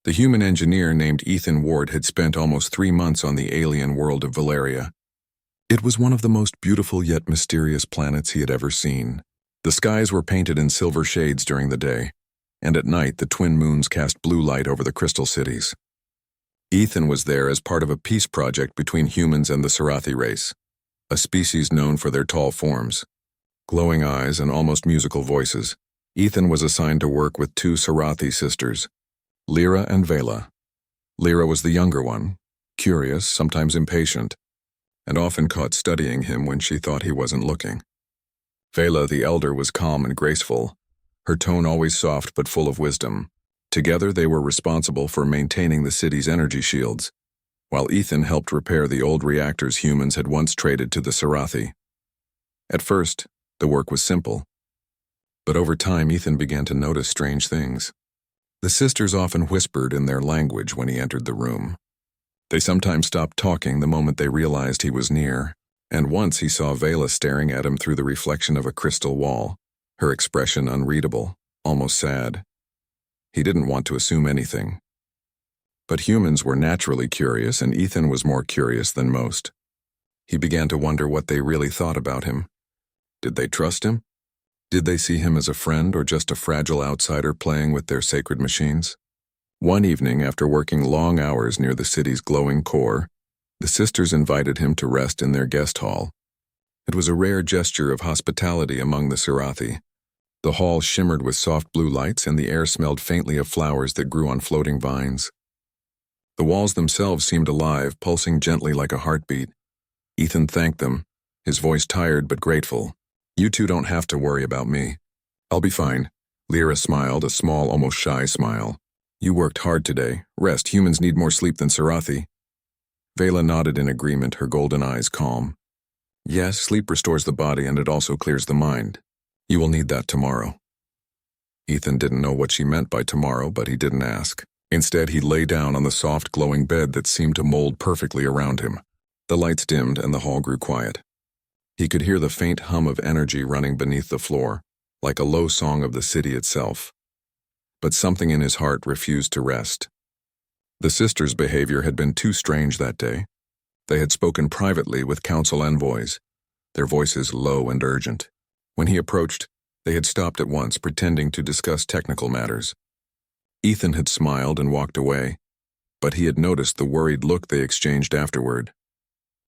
The human engineer named Ethan Ward had spent almost 3 months on the alien world of Valeria. It was one of the most beautiful yet mysterious planets he had ever seen. The skies were painted in silver shades during the day, and at night the twin moons cast blue light over the crystal cities. Ethan was there as part of a peace project between humans and the Scifi race, a species known for their tall forms, glowing eyes, and almost musical voices. Ethan was assigned to work with 2 Scifi sisters, Lyra and Vela. Lyra was the younger one, curious, sometimes impatient, and often caught studying him when she thought he wasn't looking. Vela, the elder, was calm and graceful, her tone always soft but full of wisdom. Together they were responsible for maintaining the city's energy shields, while Ethan helped repair the old reactors humans had once traded to the Scifi. At first, the work was simple, but over time Ethan began to notice strange things. The sisters often whispered in their language when he entered the room. They sometimes stopped talking the moment they realized he was near, and once he saw Vela staring at him through the reflection of a crystal wall, her expression unreadable, almost sad. He didn't want to assume anything. But humans were naturally curious, and Ethan was more curious than most. He began to wonder what they really thought about him. Did they trust him? Did they see him as a friend or just a fragile outsider playing with their sacred machines? One evening, after working long hours near the city's glowing core, the sisters invited him to rest in their guest hall. It was a rare gesture of hospitality among the Scifi. The hall shimmered with soft blue lights, and the air smelled faintly of flowers that grew on floating vines. The walls themselves seemed alive, pulsing gently like a heartbeat. Ethan thanked them, his voice tired but grateful. "You two don't have to worry about me. I'll be fine." Lyra smiled, a small, almost shy smile. "You worked hard today. Rest. Humans need more sleep than Scifi." Vela nodded in agreement, her golden eyes calm. "Yes, sleep restores the body and it also clears the mind. You will need that tomorrow." Ethan didn't know what she meant by tomorrow, but he didn't ask. Instead, he lay down on the soft, glowing bed that seemed to mold perfectly around him. The lights dimmed and the hall grew quiet. He could hear the faint hum of energy running beneath the floor, like a low song of the city itself. But something in his heart refused to rest. The sisters' behavior had been too strange that day. They had spoken privately with council envoys, their voices low and urgent. When he approached, they had stopped at once, pretending to discuss technical matters. Ethan had smiled and walked away, but he had noticed the worried look they exchanged afterward.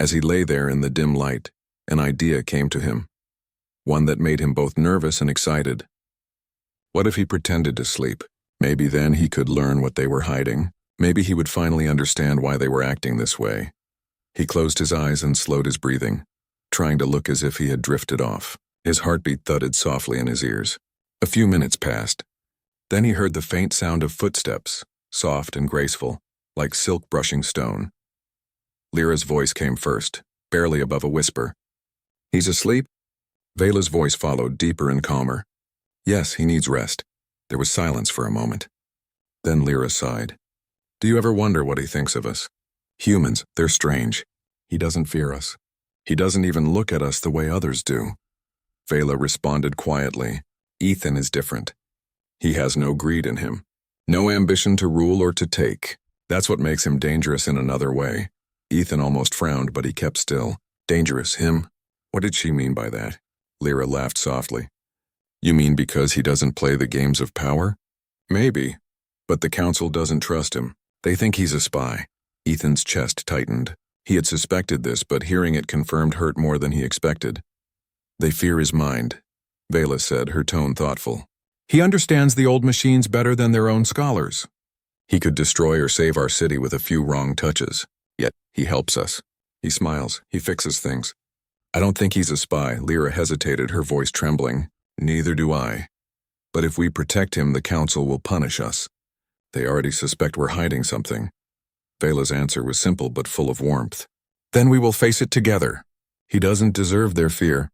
As he lay there in the dim light, an idea came to him, one that made him both nervous and excited. What if he pretended to sleep? Maybe then he could learn what they were hiding. Maybe he would finally understand why they were acting this way. He closed his eyes and slowed his breathing, trying to look as if he had drifted off. His heartbeat thudded softly in his ears. A few minutes passed. Then he heard the faint sound of footsteps, soft and graceful, like silk brushing stone. Lyra's voice came first, barely above a whisper. "He's asleep?" Vela's voice followed, deeper and calmer. "Yes, he needs rest." There was silence for a moment. Then Lyra sighed. "Do you ever wonder what he thinks of us? Humans, they're strange. He doesn't fear us. He doesn't even look at us the way others do." Vela responded quietly. "Ethan is different. He has no greed in him, no ambition to rule or to take. That's what makes him dangerous in another way." Ethan almost frowned, but he kept still. "Dangerous, him? What did she mean by that?" Lyra laughed softly. "You mean because he doesn't play the games of power?" "Maybe, but the council doesn't trust him. They think he's a spy." Ethan's chest tightened. He had suspected this, but hearing it confirmed hurt more than he expected. "They fear his mind," Vela said, her tone thoughtful. "He understands the old machines better than their own scholars. He could destroy or save our city with a few wrong touches. Yet, he helps us. He smiles. He fixes things." "I don't think he's a spy." Lyra hesitated, her voice trembling. "Neither do I. But if we protect him, the council will punish us. They already suspect we're hiding something." Vela's answer was simple but full of warmth. "Then we will face it together. He doesn't deserve their fear."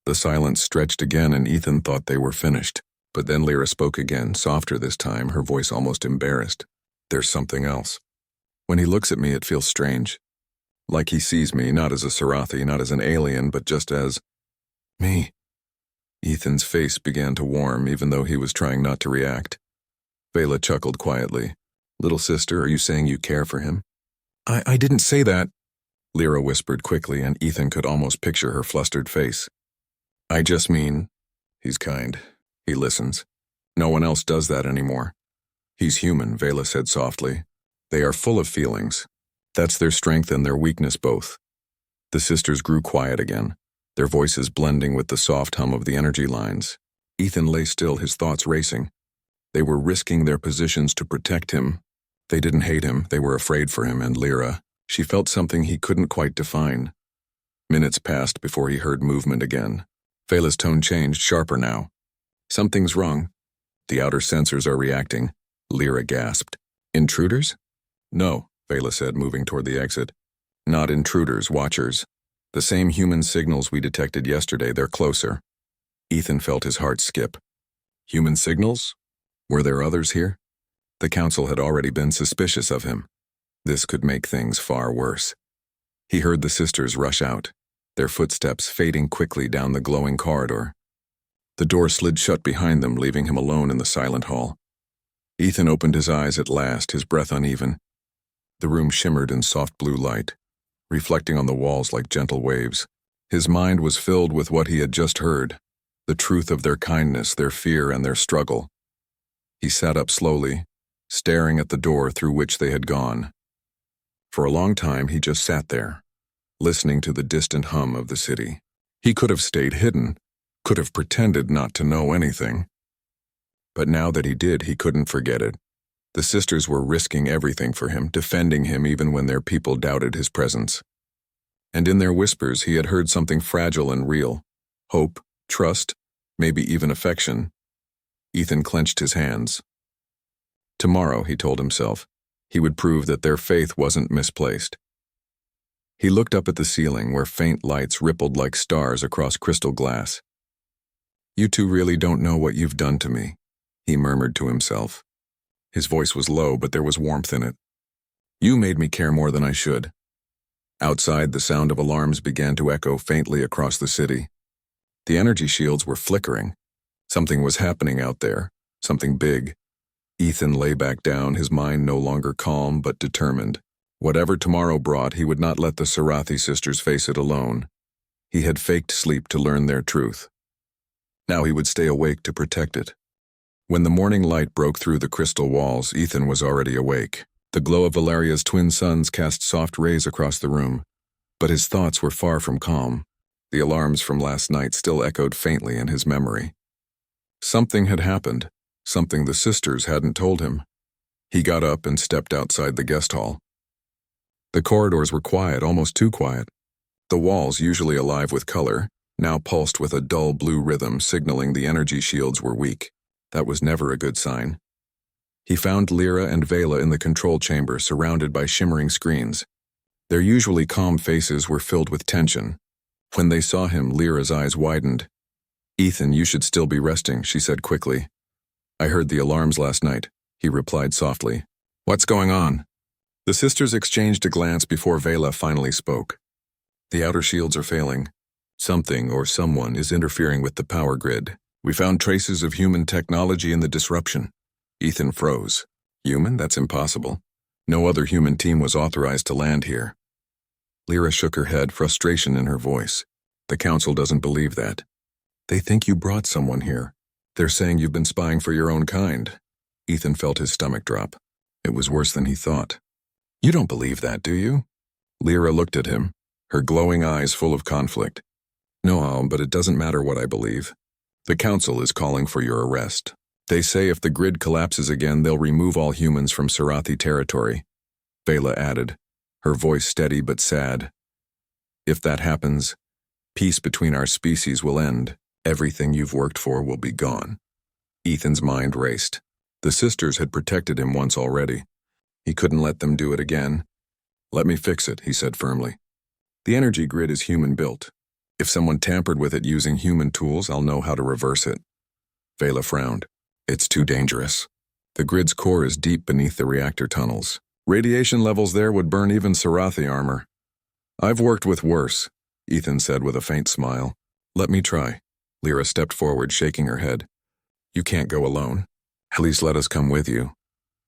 The silence stretched again, and Ethan thought they were finished. But then Lyra spoke again, softer this time, her voice almost embarrassed. "There's something else. When he looks at me, it feels strange. Like he sees me, not as a Scifi, not as an alien, but just as me." Ethan's face began to warm, even though he was trying not to react. Vela chuckled quietly. Little sister, are you saying you care for him? I didn't say that, Lyra whispered quickly, and Ethan could almost picture her flustered face. I just mean, he's kind. He listens. No one else does that anymore. He's human, Vela said softly. They are full of feelings. That's their strength and their weakness both. The sisters grew quiet again, their voices blending with the soft hum of the energy lines. Ethan lay still, his thoughts racing. They were risking their positions to protect him. They didn't hate him, they were afraid for him, and Lyra, she felt something he couldn't quite define. Minutes passed before he heard movement again. Vela's tone changed, sharper now. Something's wrong. The outer sensors are reacting. Lyra gasped. Intruders? No, Vela said, moving toward the exit. Not intruders, watchers. The same human signals we detected yesterday, they're closer. Ethan felt his heart skip. Human signals? Were there others here? The council had already been suspicious of him. This could make things far worse. He heard the sisters rush out, their footsteps fading quickly down the glowing corridor. The door slid shut behind them, leaving him alone in the silent hall. Ethan opened his eyes at last, his breath uneven. The room shimmered in soft blue light, reflecting on the walls like gentle waves. His mind was filled with what he had just heard, the truth of their kindness, their fear, and their struggle. He sat up slowly, staring at the door through which they had gone. For a long time he just sat there, listening to the distant hum of the city. He could have stayed hidden, could have pretended not to know anything. But now that he did, he couldn't forget it. The sisters were risking everything for him, defending him even when their people doubted his presence. And in their whispers he had heard something fragile and real. Hope, trust, maybe even affection. Ethan clenched his hands. Tomorrow, he told himself, he would prove that their faith wasn't misplaced. He looked up at the ceiling where faint lights rippled like stars across crystal glass. You two really don't know what you've done to me, he murmured to himself. His voice was low, but there was warmth in it. You made me care more than I should. Outside, the sound of alarms began to echo faintly across the city. The energy shields were flickering. Something was happening out there, something big. Ethan lay back down, his mind no longer calm but determined. Whatever tomorrow brought, he would not let the Scifi sisters face it alone. He had faked sleep to learn their truth. Now he would stay awake to protect it. When the morning light broke through the crystal walls, Ethan was already awake. The glow of Valeria's twin suns cast soft rays across the room, but his thoughts were far from calm. The alarms from last night still echoed faintly in his memory. Something had happened, something the sisters hadn't told him. He got up and stepped outside the guest hall. The corridors were quiet, almost too quiet. The walls, usually alive with color, now pulsed with a dull blue rhythm, signaling the energy shields were weak. That was never a good sign. He found Lyra and Vela in the control chamber, surrounded by shimmering screens. Their usually calm faces were filled with tension. When they saw him, Lyra's eyes widened. Ethan, you should still be resting, she said quickly. I heard the alarms last night, he replied softly. What's going on? The sisters exchanged a glance before Vela finally spoke. The outer shields are failing. Something or someone is interfering with the power grid. We found traces of human technology in the disruption. Ethan froze. Human? That's impossible. No other human team was authorized to land here. Lyra shook her head, frustration in her voice. The council doesn't believe that. They think you brought someone here. They're saying you've been spying for your own kind. Ethan felt his stomach drop. It was worse than he thought. You don't believe that, do you? Lyra looked at him, her glowing eyes full of conflict. No, but it doesn't matter what I believe. The council is calling for your arrest. They say if the grid collapses again, they'll remove all humans from Scifi territory. Vela added, her voice steady but sad. If that happens, peace between our species will end. Everything you've worked for will be gone. Ethan's mind raced. The sisters had protected him once already. He couldn't let them do it again. Let me fix it, he said firmly. The energy grid is human-built. If someone tampered with it using human tools, I'll know how to reverse it. Vela frowned. It's too dangerous. The grid's core is deep beneath the reactor tunnels. Radiation levels there would burn even Scifi armor. I've worked with worse, Ethan said with a faint smile. Let me try. Lyra stepped forward, shaking her head. You can't go alone. At least let us come with you.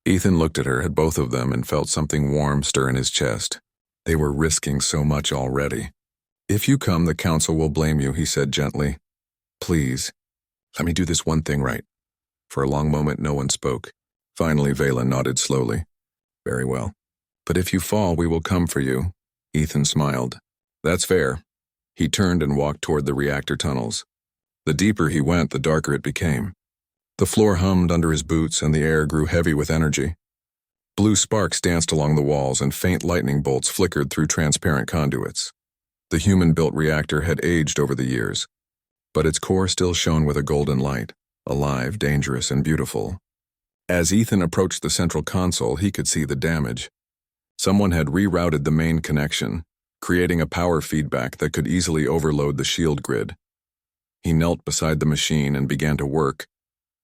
Ethan looked at both of them, and felt something warm stir in his chest. They were risking so much already. "If you come, the council will blame you," he said gently. "Please, let me do this one thing right." For a long moment, no one spoke. Finally, Vela nodded slowly. "Very well. But if you fall, we will come for you." Ethan smiled. "That's fair." He turned and walked toward the reactor tunnels. The deeper he went, the darker it became. The floor hummed under his boots, and the air grew heavy with energy. Blue sparks danced along the walls, and faint lightning bolts flickered through transparent conduits. The human-built reactor had aged over the years, but its core still shone with a golden light, alive, dangerous, and beautiful. As Ethan approached the central console, he could see the damage. Someone had rerouted the main connection, creating a power feedback that could easily overload the shield grid. He knelt beside the machine and began to work,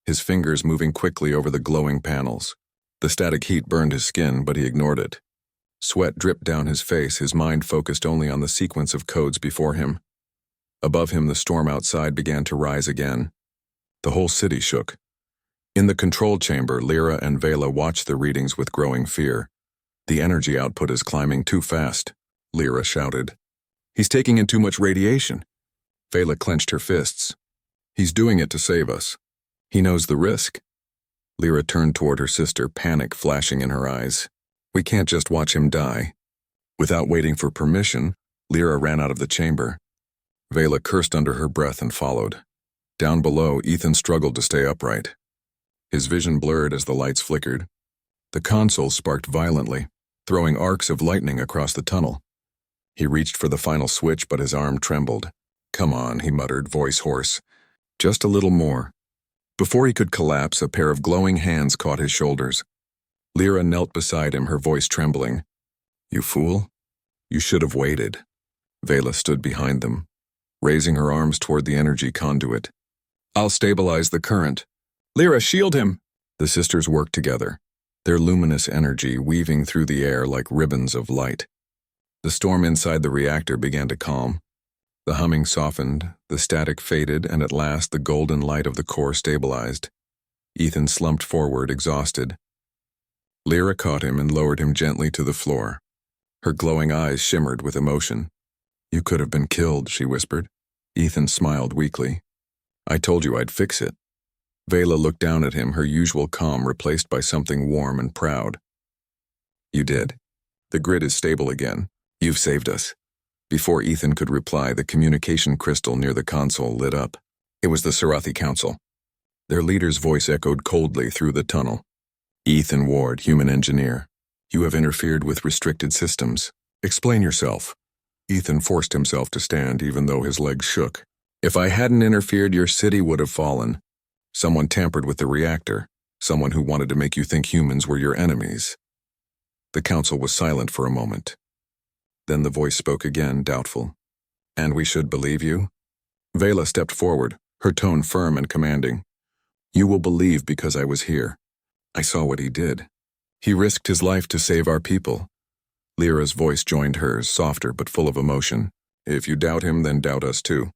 his fingers moving quickly over the glowing panels. The static heat burned his skin, but he ignored it. Sweat dripped down his face, his mind focused only on the sequence of codes before him. Above him, the storm outside began to rise again. The whole city shook. In the control chamber, Lyra and Vela watched the readings with growing fear. "The energy output is climbing too fast," Lyra shouted. "He's taking in too much radiation." Vela clenched her fists. "He's doing it to save us. He knows the risk." Lyra turned toward her sister, panic flashing in her eyes. "We can't just watch him die." Without waiting for permission, Lyra ran out of the chamber. Vela cursed under her breath and followed. Down below, Ethan struggled to stay upright. His vision blurred as the lights flickered. The console sparked violently, throwing arcs of lightning across the tunnel. He reached for the final switch, but his arm trembled. "Come on," he muttered, voice hoarse. "Just a little more." Before he could collapse, a pair of glowing hands caught his shoulders. Lyra knelt beside him, her voice trembling. "You fool. You should have waited." Vela stood behind them, raising her arms toward the energy conduit. "I'll stabilize the current." "Lyra, shield him!" The sisters worked together, their luminous energy weaving through the air like ribbons of light. The storm inside the reactor began to calm. The humming softened, the static faded, and at last the golden light of the core stabilized. Ethan slumped forward, exhausted. Lyra caught him and lowered him gently to the floor. Her glowing eyes shimmered with emotion. "You could have been killed," she whispered. Ethan smiled weakly. "I told you I'd fix it." Vela looked down at him, her usual calm replaced by something warm and proud. "You did. The grid is stable again. You've saved us." Before Ethan could reply, the communication crystal near the console lit up. It was the Scifi Council. Their leader's voice echoed coldly through the tunnel. "Ethan Ward, human engineer. You have interfered with restricted systems. Explain yourself." Ethan forced himself to stand, even though his legs shook. "If I hadn't interfered, your city would have fallen. Someone tampered with the reactor. Someone who wanted to make you think humans were your enemies." The council was silent for a moment. Then the voice spoke again, doubtful. "And we should believe you?" Vela stepped forward, her tone firm and commanding. "You will believe because I was here. I saw what he did. He risked his life to save our people." Lyra's voice joined hers, softer but full of emotion. "If you doubt him, then doubt us too.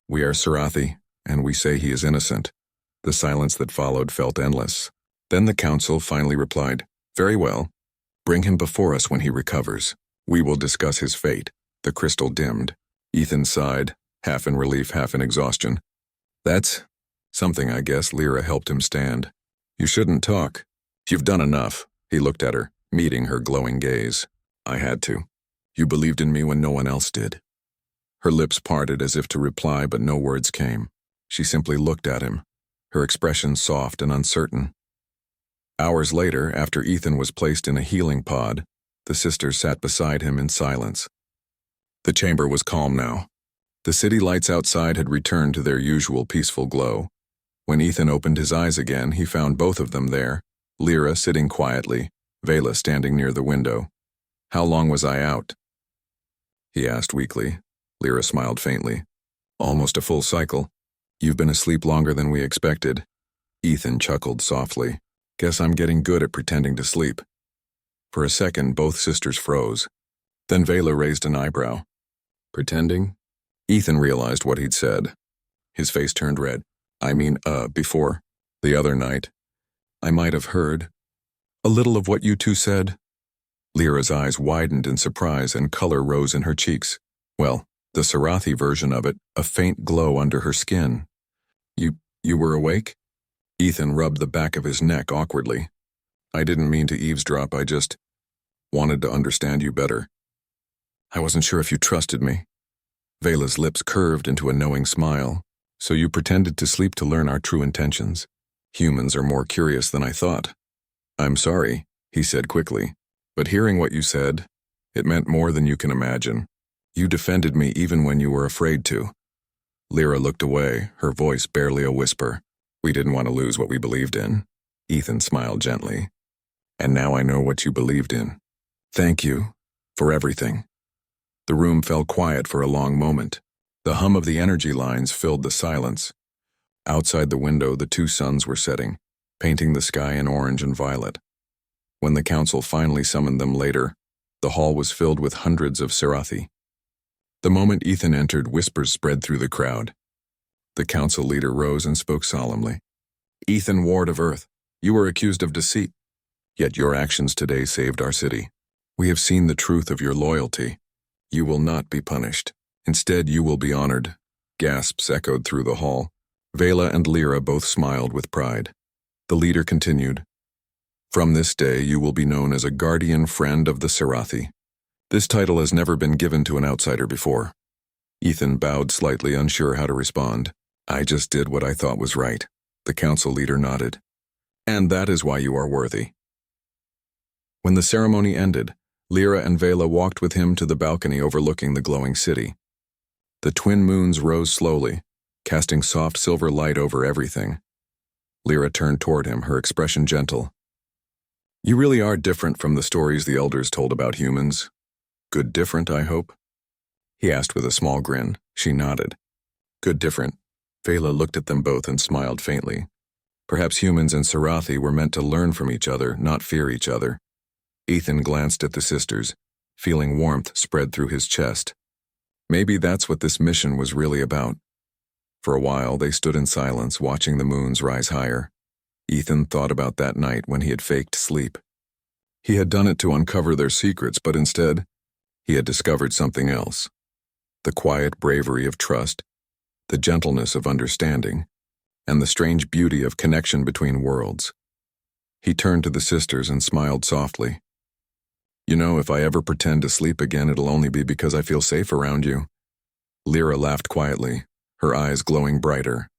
We are Scifi, and we say he is innocent." The silence that followed felt endless. Then the council finally replied, "Very well. Bring him before us when he recovers. We will discuss his fate." The crystal dimmed. Ethan sighed, half in relief, half in exhaustion. "That's something, I guess." Lyra helped him stand. "You shouldn't talk. You've done enough." He looked at her, meeting her glowing gaze. "I had to. You believed in me when no one else did." Her lips parted as if to reply, but no words came. She simply looked at him, her expression soft and uncertain. Hours later, after Ethan was placed in a healing pod, the sisters sat beside him in silence. The chamber was calm now. The city lights outside had returned to their usual peaceful glow. When Ethan opened his eyes again, he found both of them there, Lyra sitting quietly, Vela standing near the window. "How long was I out?" he asked weakly. Lyra smiled faintly. "Almost a full cycle. You've been asleep longer than we expected." Ethan chuckled softly. "Guess I'm getting good at pretending to sleep." For a second, both sisters froze. Then Vela raised an eyebrow. "Pretending?" Ethan realized what he'd said. His face turned red. Before. The other night. I might have heard. A little of what you two said? Lyra's eyes widened in surprise and color rose in her cheeks. Well, the Sarathi version of it, a faint glow under her skin. You were awake? Ethan rubbed the back of his neck awkwardly. I didn't mean to eavesdrop, I just wanted to understand you better. I wasn't sure if you trusted me. Vela's lips curved into a knowing smile. So you pretended to sleep to learn our true intentions. Humans are more curious than I thought. I'm sorry, he said quickly, but hearing what you said, it meant more than you can imagine. You defended me even when you were afraid to. Lyra looked away, her voice barely a whisper. We didn't want to lose what we believed in. Ethan smiled gently. And now I know what you believed in. Thank you for everything. The room fell quiet for a long moment. The hum of the energy lines filled the silence. Outside the window, the two suns were setting, painting the sky in orange and violet. When the council finally summoned them later, the hall was filled with hundreds of Sarathi. The moment Ethan entered, whispers spread through the crowd. The council leader rose and spoke solemnly. Ethan, Ward of Earth, you were accused of deceit, yet your actions today saved our city. We have seen the truth of your loyalty. You will not be punished. Instead, you will be honored. Gasps echoed through the hall. Vela and Lyra both smiled with pride. The leader continued. From this day, you will be known as a guardian friend of the Sarathi. This title has never been given to an outsider before. Ethan bowed slightly, unsure how to respond. I just did what I thought was right. The council leader nodded. And that is why you are worthy. When the ceremony ended, Lyra and Vela walked with him to the balcony overlooking the glowing city. The twin moons rose slowly, casting soft silver light over everything. Lyra turned toward him, her expression gentle. You really are different from the stories the elders told about humans. Good different, I hope? He asked with a small grin. She nodded. Good different. Vela looked at them both and smiled faintly. Perhaps humans and Sarathi were meant to learn from each other, not fear each other. Ethan glanced at the sisters, feeling warmth spread through his chest. Maybe that's what this mission was really about. For a while, they stood in silence, watching the moons rise higher. Ethan thought about that night when he had faked sleep. He had done it to uncover their secrets, but instead, he had discovered something else. The quiet bravery of trust, the gentleness of understanding, and the strange beauty of connection between worlds. He turned to the sisters and smiled softly. You know, if I ever pretend to sleep again, it'll only be because I feel safe around you. Lyra laughed quietly, her eyes glowing brighter.